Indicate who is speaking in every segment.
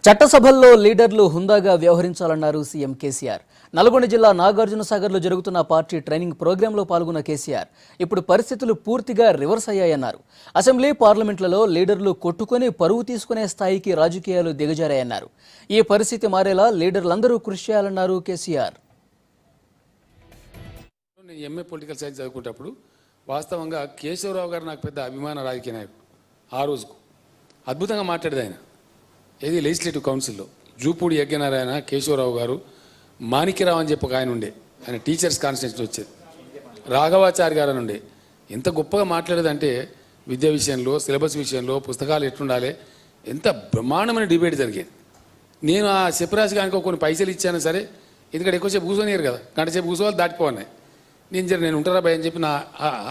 Speaker 1: చట్టసభల్లో లీడర్లు హుందాగా వ్యవహరించాలన్నారు సీఎం కేసీఆర్. నల్గొండ జిల్లా నాగార్జునసాగర్లో జరుగుతున్న పార్టీ ట్రైనింగ్ ప్రోగ్రాంలో పాల్గొన్న కేసీఆర్ ఇప్పుడు పరిస్థితులు పూర్తిగా రివర్స్ అయ్యాయన్నారు. అసెంబ్లీ, పార్లమెంట్లలో లీడర్లు కొట్టుకొని పరువు తీసుకునే స్థాయికి రాజకీయాలు దిగజారాయన్నారు. ఈ పరిస్థితి మారేలా లీడర్లందరూ కృషి చేయాలన్నారు కేసీఆర్.
Speaker 2: నేను ఎంఏ పొలిటికల్ సైన్స్ చదువుకునేటప్పుడు వాస్తవంగా కేశవరావు గారు నాకు పెద్ద అభిమాన రాజకీయ నాయకుడు. ఆ రోజుకు అద్భుతంగా మాట్లాడేది ఆయన. ఏది లెజిస్లేటివ్ కౌన్సిల్లో జూపూడి యజ్ఞనారాయణ, కేశవరావు గారు, మాణిక్యరావు అని చెప్పి ఒక ఆయన ఉండే, ఆయన టీచర్స్ కాన్స్టిట్యూన్సీ వచ్చేది, రాఘవాచారి గారు అని ఉండే. ఎంత గొప్పగా మాట్లాడేదంటే విద్య విషయంలో, సిలబస్ విషయంలో, పుస్తకాలు ఎట్లుండాలి, ఎంత బ్రహ్మాండమైన డిబేట్ జరిగేది. నేను ఆ చెప్పరాజు గారికి కొన్ని పైసలు ఇచ్చాను సరే, ఎందుకంటే ఎక్కువసేపు కూర్చొనియరు కదా, గంట సేపు కూర్చోవాలి, దాటిపోన్నాయి. నేను ఉంటారా భయ అని చెప్పి నా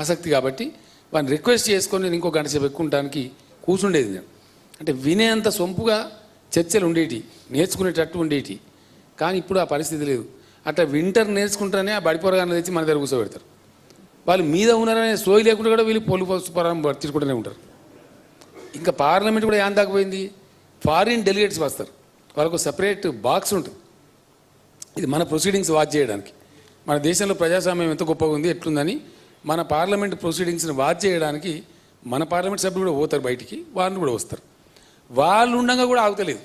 Speaker 2: ఆసక్తి కాబట్టి వాడిని రిక్వెస్ట్ చేసుకొని నేను ఇంకో గంట సేపు ఎక్కుంటానికి కూర్చుండేది. నేను అంటే వినేంత సొంపుగా చర్చలు ఉండేటి, నేర్చుకునేటట్టు ఉండేటి. కానీ ఇప్పుడు ఆ పరిస్థితి లేదు. అట్లా వింటర్ నేర్చుకుంటానే ఆ బడిపోరగాన్ని తెచ్చి మన దగ్గర కూర్చోబెడతారు. వాళ్ళు మీద ఉన్నారనే సోయి లేకుండా కూడా వీళ్ళు పొలు పరం తీసుకుంటూనే ఉంటారు. ఇంకా పార్లమెంట్ కూడా ఏం దాకపోయింది, ఫారిన్ డెలిగేట్స్ వస్తారు, వాళ్ళకు సపరేట్ బాక్స్ ఉంటుంది. ఇది మన ప్రొసీడింగ్స్ వాచ్ చేయడానికి. మన దేశంలో ప్రజాస్వామ్యం ఎంత గొప్పగా ఉంది, ఎట్లుందని మన పార్లమెంట్ ప్రొసీడింగ్స్ని వాచ్ చేయడానికి మన పార్లమెంట్ సభ్యులు కూడా పోతారు బయటికి, వాళ్ళు కూడా వస్తారు. వాళ్ళు ఉండగా కూడా ఆగుతలేదు.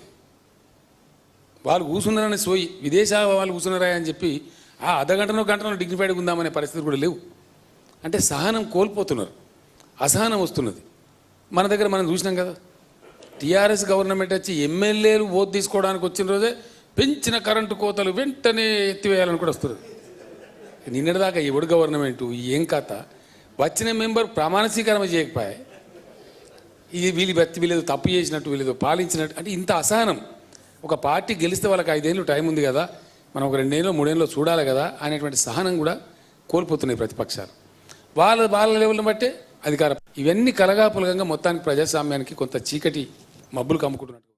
Speaker 2: వాళ్ళు కూర్చున్నారని సోయి, విదేశాల వాళ్ళు కూర్చున్నారా అని చెప్పి ఆ అర్ధగంటనో గంటనో డిగ్నిఫైడ్గా ఉందామనే పరిస్థితి కూడా లేవు. అంటే సహనం కోల్పోతున్నారు, అసహనం వస్తున్నది. మన దగ్గర మనం చూసినాం కదా, టీఆర్ఎస్ గవర్నమెంట్ వచ్చి ఎమ్మెల్యేలు ఓటు తీసుకోవడానికి వచ్చిన రోజే పెంచిన కరెంటు కోతలు వెంటనే ఎత్తివేయాలని కూడా వస్తుంది. నిన్నటిదాకా ఎవడు గవర్నమెంటు ఏం కథ, వచ్చిన మెంబర్ ప్రమాణ స్వీకారం చేయకపోయా, ఇది వీళ్ళు తప్పు చేసినట్టు, వీళ్ళు పాలించినట్టు. అంటే ఇంత అసహనం. ఒక పార్టీ గెలిస్తే వాళ్ళకి 5 ఏళ్ళు టైం ఉంది కదా, మనం ఒక 2 ఏళ్ళు 3 ఏళ్ళు చూడాలి కదా అనేటువంటి సహనం కూడా కోల్పోతున్నాయి ప్రతిపక్షాలు. వాళ్ళ లెవెల్ని బట్టే అధికారం. ఇవన్నీ కలగాపులగంగా మొత్తానికి ప్రజాస్వామ్యానికి కొంత చీకటి మబ్బులు కమ్ముకుంటున్నట్టు.